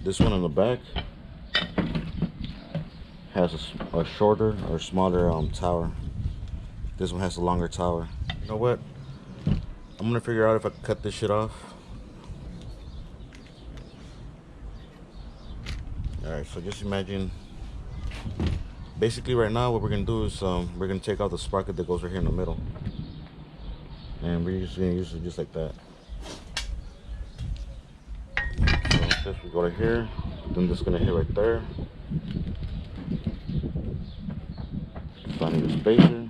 This one on the back has a shorter or smaller tower. This one has a longer tower. You know what? I'm gonna figure out if I can cut this shit off. Alright, so just imagine, basically right now what we're gonna do is we're gonna take out the sprocket that goes right here in the middle, and we're just gonna use it just like that. So this we go right here, then this is gonna hit right there. Finding the spacer.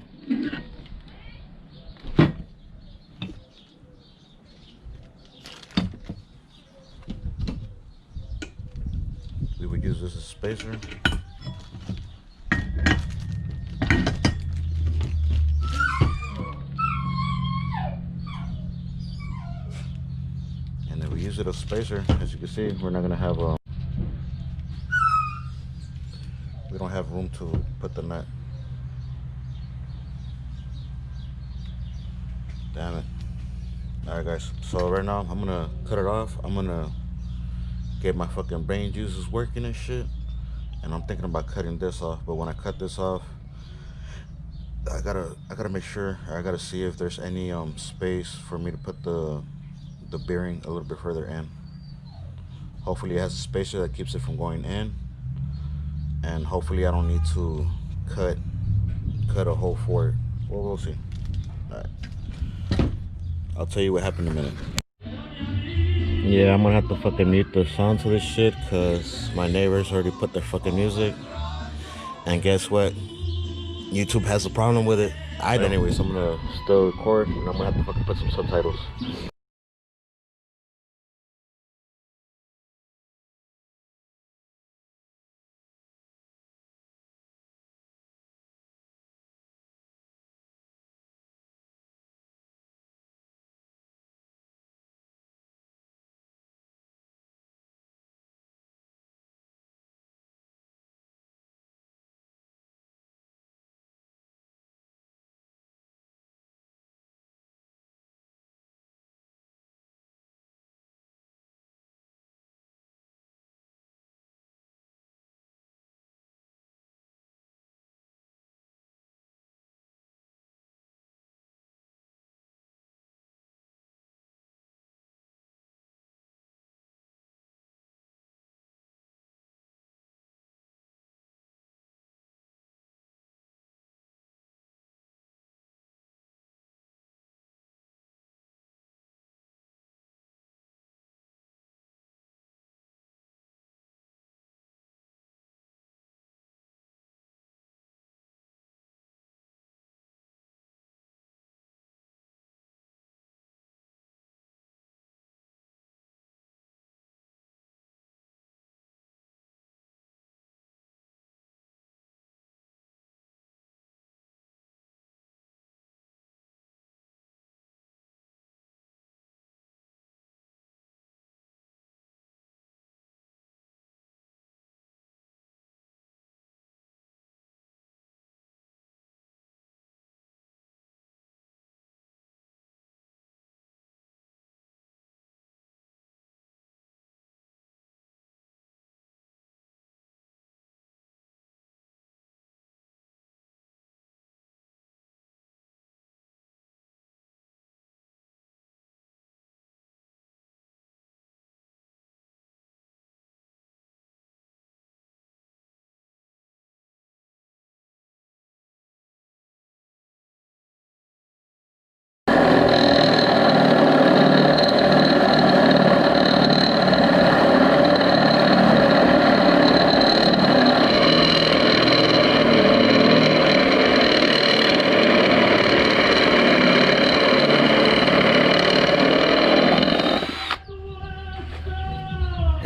We would use this as a spacer. And then we use it as a spacer. As you can see, we're not gonna have we don't have room to put the nut. Damn it. Alright guys, so right now I'm gonna cut it off. I'm gonna get my fucking brain juices working and shit, and I'm thinking about cutting this off. But when I cut this off, I gotta make sure, I gotta see if there's any space for me to put the bearing a little bit further in. Hopefully it has a spacer that keeps it from going in, and hopefully I don't need to cut a hole for it. Well, we'll see. All right, I'll tell you what happened in a minute. Yeah, I'm gonna have to fucking mute the sound to this shit because my neighbors already put their fucking music, and guess what? YouTube has a problem with it. I don't. But anyways, I'm gonna still record, and I'm gonna have to fucking put some subtitles.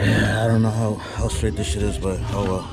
I don't know how straight this shit is, but oh well.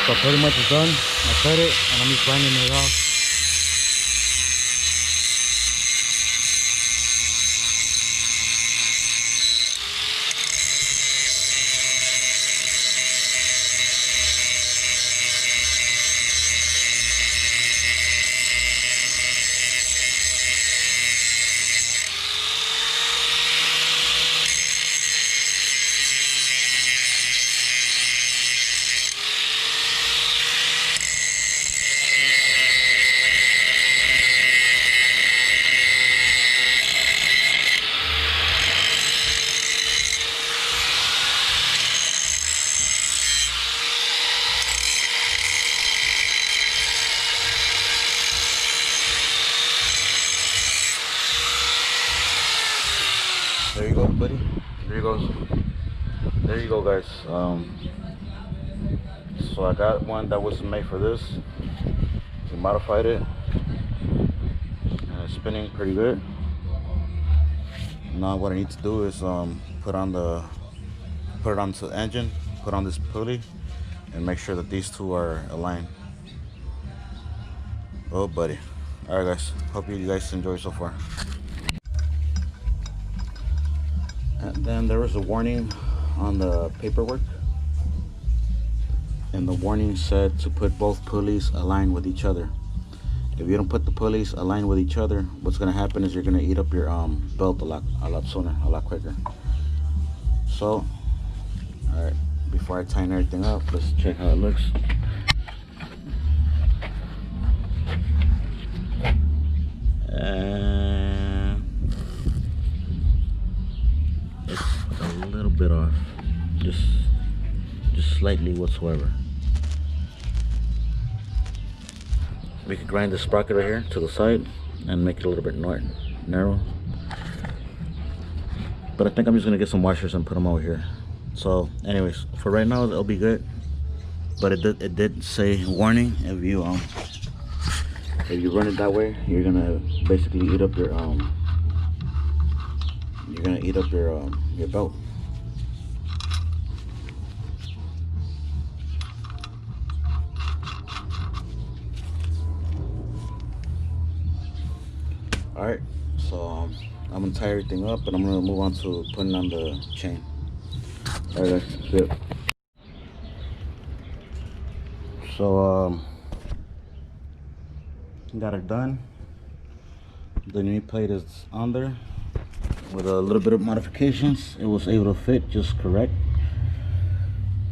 So pretty much it's done. I cut it and I'm just grinding it off. There you go, buddy. There you go. There you go, guys. So I got one that was made for this. We modified it, and it's spinning pretty good. Now what I need to do is put it onto the engine, put on this pulley, and make sure that these two are aligned. Oh, buddy. All right, guys. Hope you guys enjoy so far. And then there was a warning on the paperwork, and the warning said to put both pulleys aligned with each other. If you don't put the pulleys aligned with each other, what's gonna happen is you're gonna eat up your belt a lot sooner, a lot quicker. So, all right, before I tighten everything up, let's check how it looks. And it's a little bit off, just slightly whatsoever. We could grind the sprocket right here to the side and make it a little bit narrow. But I think I'm just gonna get some washers and put them over here. So anyways, for right now it'll be good. But it did say warning, if you run it that way, you're gonna basically eat up your your belt. Alright, so I'm gonna tie everything up and I'm gonna move on to putting on the chain. Alright guys, that's it. So got it done. The new plate is on there with a little bit of modifications. It was able to fit just correct.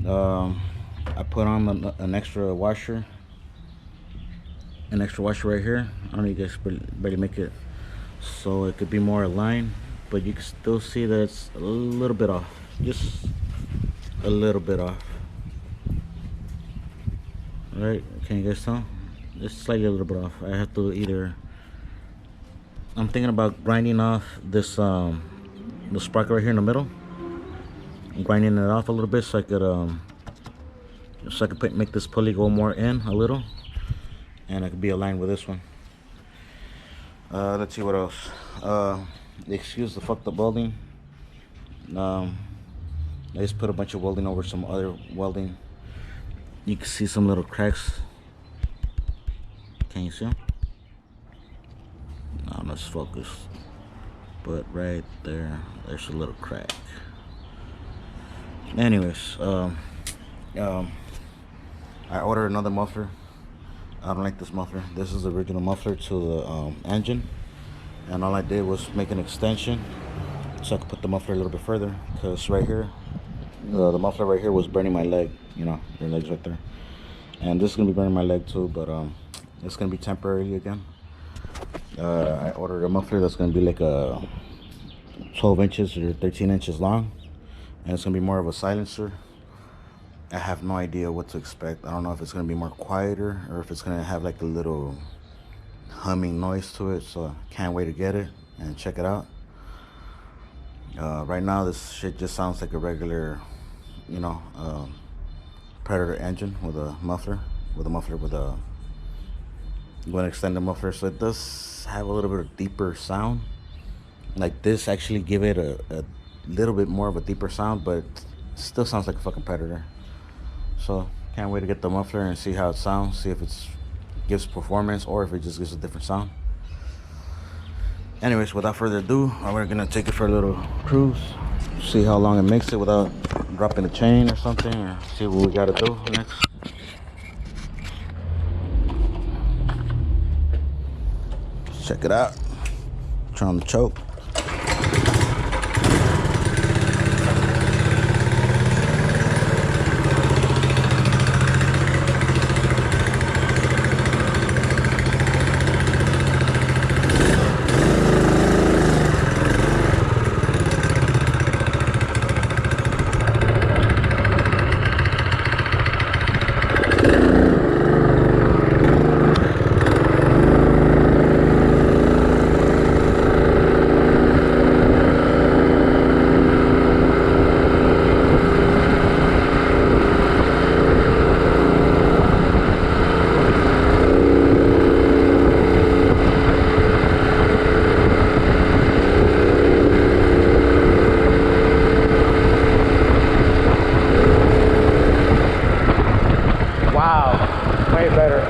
I put on an extra washer right here. I don't know if you guys barely make it so it could be more aligned, but you can still see that it's a little bit off, just a little bit off. All right, can you guys tell? It's slightly a little bit off. I have to I'm thinking about grinding off this the sprocket right here in the middle. I'm grinding it off a little bit so I could make this pulley go more in a little, and I could be aligned with this one. Let's see what else. Excuse the fucked up welding. I just put a bunch of welding over some other welding. You can see some little cracks. Can you see them? No, let's focus. But right there, there's a little crack. Anyways, I ordered another muffler. I don't like this muffler. This is the original muffler to the engine, and all I did was make an extension so I could put the muffler a little bit further, because right here, the muffler right here was burning my leg. You know, your leg's right there, and this is gonna be burning my leg too, but it's gonna be temporary again. I ordered a muffler that's gonna be like a 12 inches or 13 inches long, and it's gonna be more of a silencer. I have no idea what to expect. I don't know if it's gonna be more quieter or if it's gonna have like a little humming noise to it, so I can't wait to get it and check it out. Right now this shit just sounds like a regular, you know, Predator engine with a muffler, I'm going to extend the muffler, so it does have a little bit of deeper sound. Like this actually give it a little bit more of a deeper sound, but still sounds like a fucking Predator. So Can't wait to get the muffler and see how it sounds, see if it gives performance or if it just gives a different sound. Anyways, without further ado, we're gonna take it for a little cruise, see how long it makes it without dropping the chain or something, or see what we gotta do next. Check it out. Turn on the choke. Way better.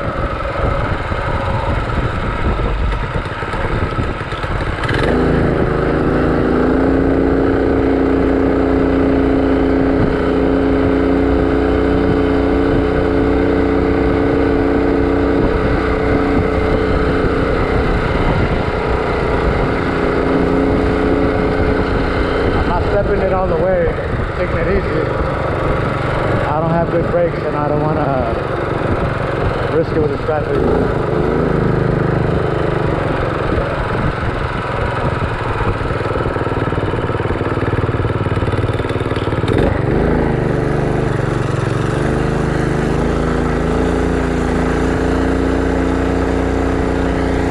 I'm not stepping it all the way, taking it easy. I don't have good brakes and I don't want to risk it with the traffic.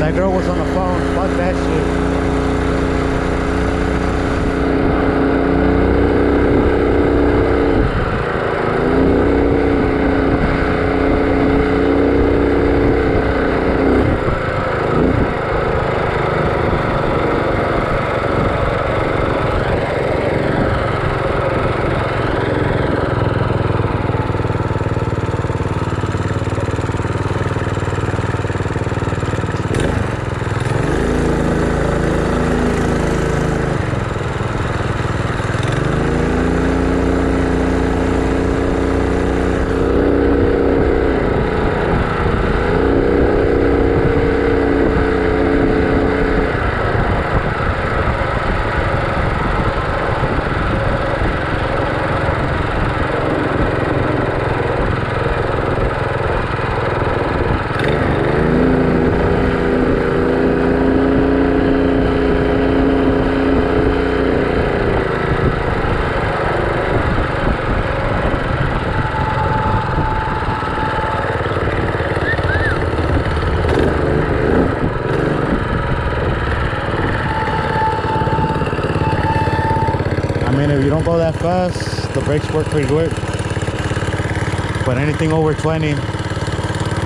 That girl was on the phone. Fuck that shit. If you don't go that fast, the brakes work pretty good. But anything over 20,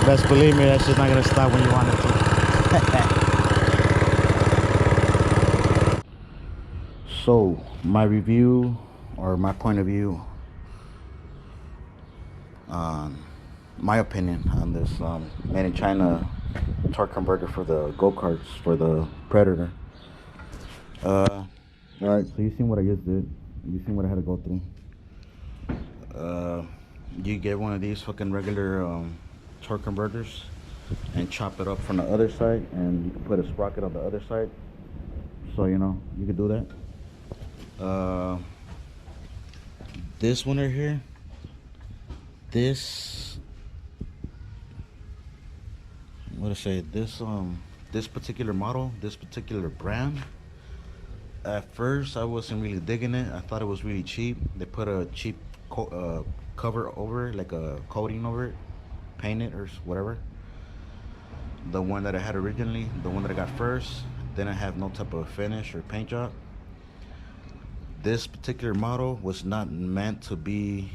best believe me, that's just not gonna stop when you want it to. So my review, or my point of view, my opinion on this made in China torque converter for the go-karts, for the Predator. All right, so you seen what I just did. You seen what I had to go through. You get one of these fucking regular torque converters and chop it up from the other side, and you can put a sprocket on the other side, so you know you can do that. This one right here, this, what to say, this particular model, this particular brand, at first I wasn't really digging it. I thought it was really cheap. They put a cheap cover over it, like a coating over it, paint it or whatever. The one that I had originally, the one that I got first, didn't have no type of finish or paint job. This particular model was not meant to be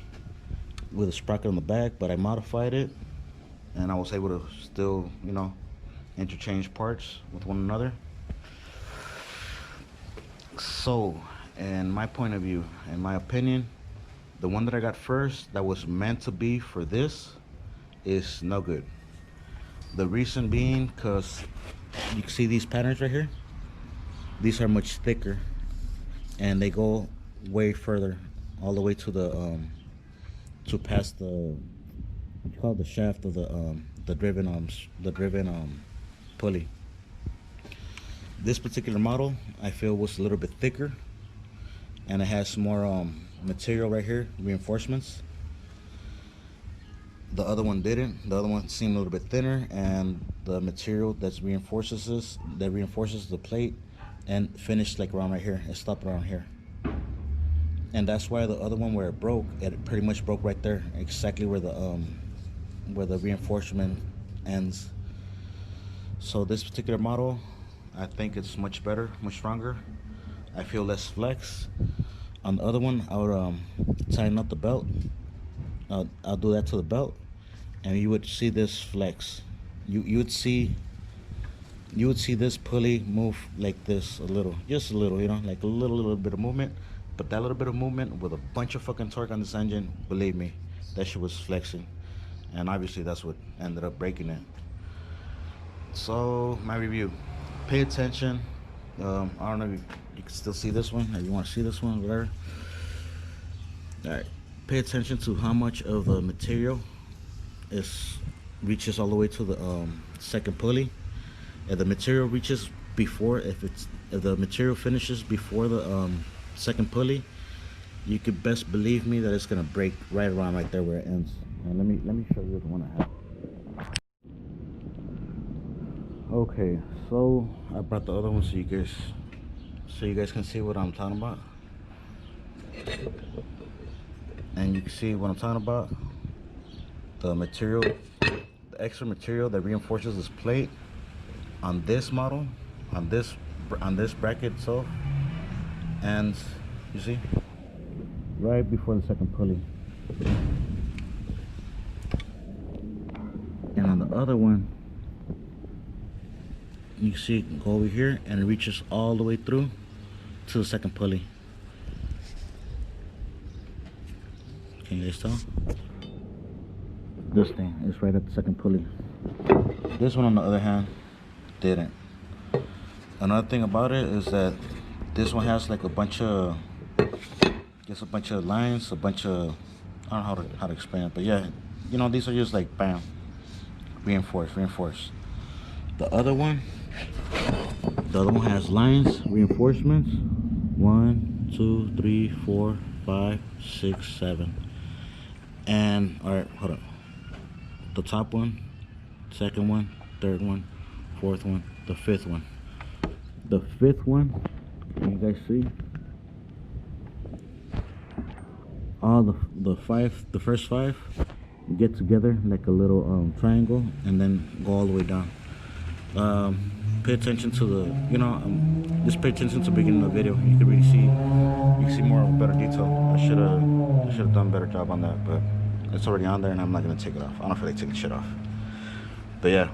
with a sprocket on the back, but I modified it and I was able to still, you know, interchange parts with one another. So, in my point of view, in my opinion, The one that I got first that was meant to be for this is no good. The reason being because you can see these patterns right here. These are much thicker and they go way further, all the way to the to past the, what you call it, the shaft of the driven pulley. This particular model I feel was a little bit thicker, and it has more material right here, reinforcements. The other one didn't. The other one seemed a little bit thinner, and the material that reinforces the plate and finished like around right here. It stopped around here. And that's why the other one, where it broke, it pretty much broke right there, exactly where the reinforcement ends. So this particular model, I think it's much better, much stronger. I feel less flex. On the other one, I would tighten up the belt. I'll do that to the belt, and you would see this flex. You would see this pulley move like this a little, just a little, you know, like a little bit of movement. But that little bit of movement with a bunch of fucking torque on this engine, believe me, that shit was flexing. And obviously that's what ended up breaking it. So my review, pay attention. I don't know if you can still see this one, if you want to see this one, whatever. All right, pay attention to how much of the material reaches all the way to the second pulley. If the material reaches before, if the material finishes before the second pulley, you could best believe me that it's gonna break right around right there where it ends. And let me show you the one I have. Okay, so I brought the other one so you guys can see what I'm talking about, and you can see what I'm talking about. The material, the extra material that reinforces this plate on this model, on this bracket itself, and you see right before the second pulley. And on the other one, you see it go over here and it reaches all the way through to the second pulley. Can you guys tell? This thing is right at the second pulley. This one, on the other hand, didn't. Another thing about it is that this one has like a bunch of lines, a bunch of, I don't know how to explain it, but yeah, you know, these are just like bam, reinforced. The other one has lines, reinforcements, 1, 2, 3, 4, 5, 6, 7, and all right, hold on. The top one, second one, third one, fourth one, the fifth one. The fifth one, can you guys see? All the first five get together like a little triangle and then go all the way down. Pay attention to the, you know, just pay attention to the beginning of the video. You can really see, you can see more of better detail. I should have done a better job on that, but it's already on there and I'm not gonna take it off. I don't feel like taking shit off. But yeah,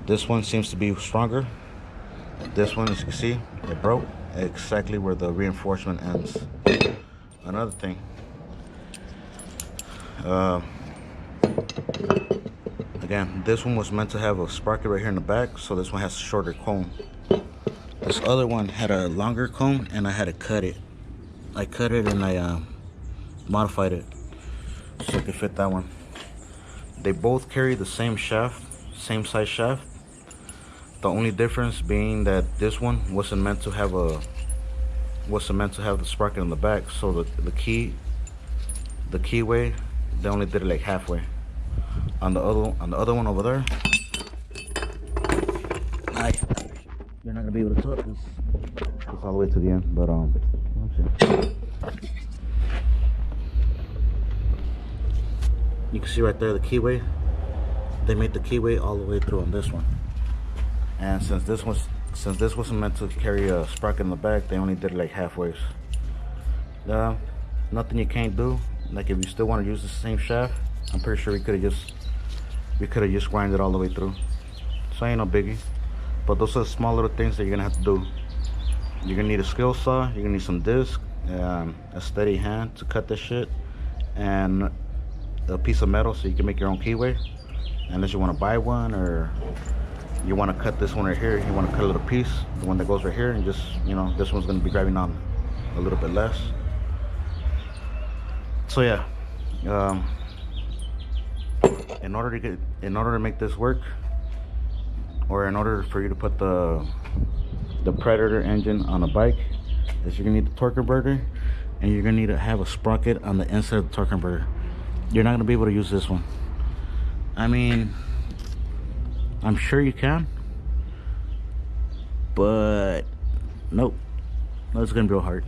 this one seems to be stronger. This one, as you can see, it broke exactly where the reinforcement ends. Another thing, again, this one was meant to have a sprocket right here in the back, so this one has a shorter cone. This other one had a longer cone, and I had to cut it. I cut it and I modified it so it could fit that one. They both carry the same shaft, same size shaft. The only difference being that this one wasn't meant to have the sprocket in the back, so the keyway, they only did it like halfway. On the other one over there, you're not gonna be able to tell this. It's all the way to the end, but you can see right there the keyway. They made the keyway all the way through on this one. And since this wasn't meant to carry a sprocket in the back, they only did it like halfway. Nothing you can't do. Like if you still want to use the same shaft, I'm pretty sure we could have just grinded it all the way through. So ain't no biggie. But those are the small little things that you're gonna have to do. You're gonna need a skill saw. You're gonna need some disc, a steady hand to cut this shit, and a piece of metal so you can make your own keyway. Unless you want to buy one, or you want to cut this one right here, you want to cut a little piece, the one that goes right here, and just, you know, this one's going to be grabbing on a little bit less. So yeah, in order to make this work, or in order for you to put the Predator engine on a bike, is you're gonna need the torque converter, and you're gonna need to have a sprocket on the inside of the torque converter. You're not gonna be able to use this one. I mean, I'm sure you can, but nope, it's gonna be real hard.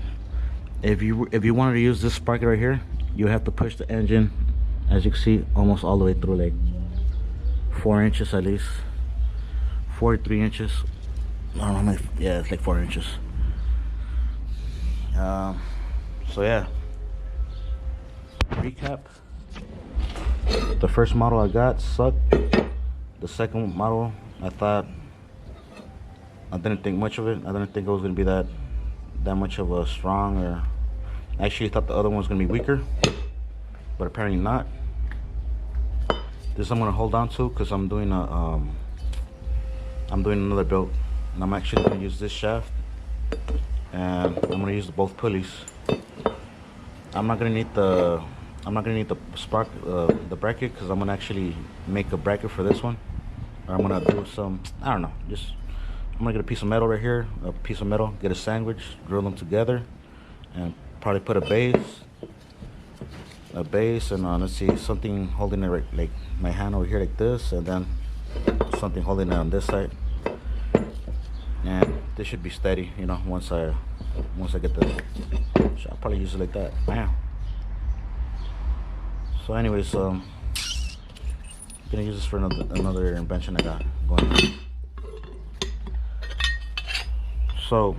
If you wanted to use this sprocket right here, you have to push the engine, as you can see, almost all the way through, like 4 inches at least, 43 inches. I don't know, yeah, it's like 4 inches. So yeah, recap. The first model I got sucked. The second model, I didn't think much of it. I didn't think it was gonna be that much of a strong, or actually thought the other one was gonna be weaker, but apparently not. This I'm gonna hold on to because I'm doing another build, and I'm actually gonna use this shaft, and I'm gonna use both pulleys. I'm not gonna need the spark, the bracket, because I'm gonna actually make a bracket for this one, or I'm gonna do some, I don't know, just I'm gonna get a piece of metal right here, get a sandwich, drill them together, and probably put a base, and let's see, something holding it right, like my hand over here like this, and then something holding it on this side, and this should be steady, you know, once I get I'll probably use it like that. Bam. So anyways, gonna use this for another invention I got going on. So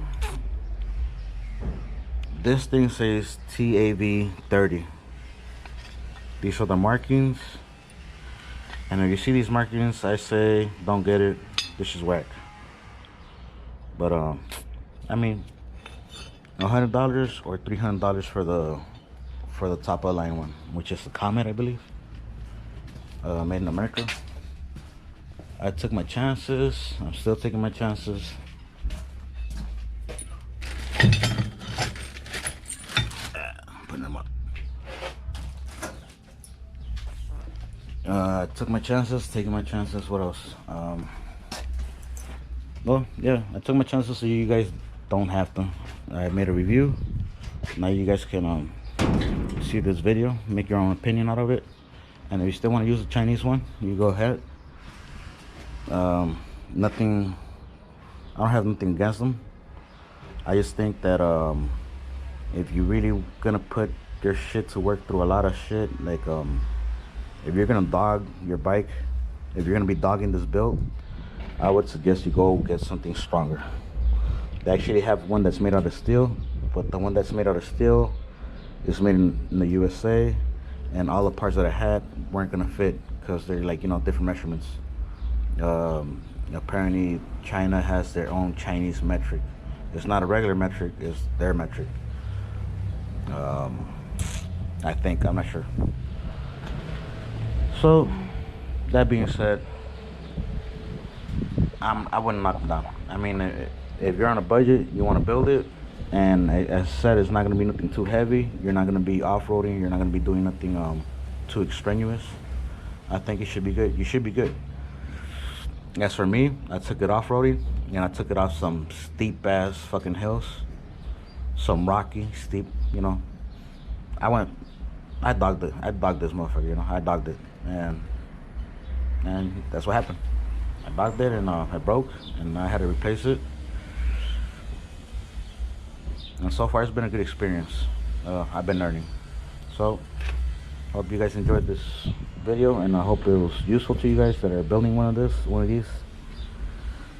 this thing says TAV 30. These are the markings, and if you see these markings, I say don't get it. This is whack. But I mean, $100 or $300 for the top of the line one, which is the Comet, I believe, made in America. I took my chances. I'm still taking my chances. Putting them up. I took my chances, taking my chances. What else? Well, yeah, I took my chances so you guys don't have to. I made a review. Now you guys can see this video, make your own opinion out of it. And if you still want to use the Chinese one, you go ahead. Nothing, I don't have nothing against them. I just think that if you really gonna put your shit to work through a lot of shit, like if you're gonna dog your bike, if you're gonna be dogging this build, I would suggest you go get something stronger. They actually have one that's made out of steel, but the one that's made out of steel is made in the USA, and all the parts that I had weren't gonna fit because they're, like, you know, different measurements. Apparently China has their own Chinese metric. It's not a regular metric, it's their metric. I think, I'm not sure. So that being said, I wouldn't knock them down. I mean, if you're on a budget, you want to build it, and as I said, it's not going to be nothing too heavy. You're not going to be off-roading. You're not going to be doing nothing too extraneous. I think it should be good. You should be good. As for me, I took it off-roading, and I took it off some steep-ass fucking hills. Some rocky, steep, you know. I dogged it. I dogged this motherfucker, you know. I dogged it, and that's what happened. I dogged it, and it broke, and I had to replace it. And so far, it's been a good experience. I've been learning. So, hope you guys enjoyed this video, and I hope it was useful to you guys that are building one of these.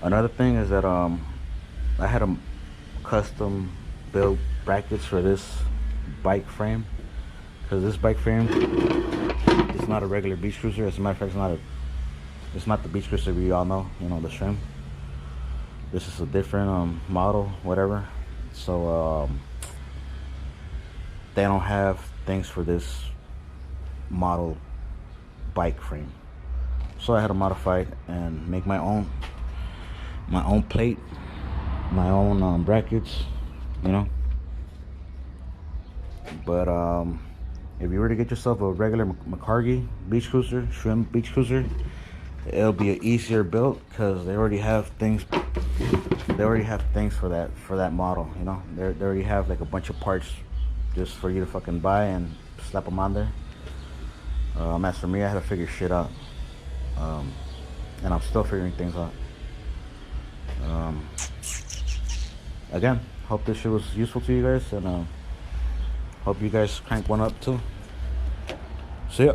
Another thing is that I had a custom build brackets for this bike frame, because this bike frame is not a regular beach cruiser. As a matter of fact, it's not the beach cruiser we all know, you know, the Shrimp. This is a different model, whatever. So they don't have things for this model bike frame. So I had to modify it and make my own plate, my own brackets, you know. But if you were to get yourself a regular McCargy beach cruiser, shrimp beach cruiser, it'll be an easier build because they already have things. They already have things for that model, you know. They already have like a bunch of parts just for you to fucking buy and slap them on there. As for me, I had to figure shit out, and I'm still figuring things out. Again, hope this shit was useful to you guys, and hope you guys crank one up too. See ya.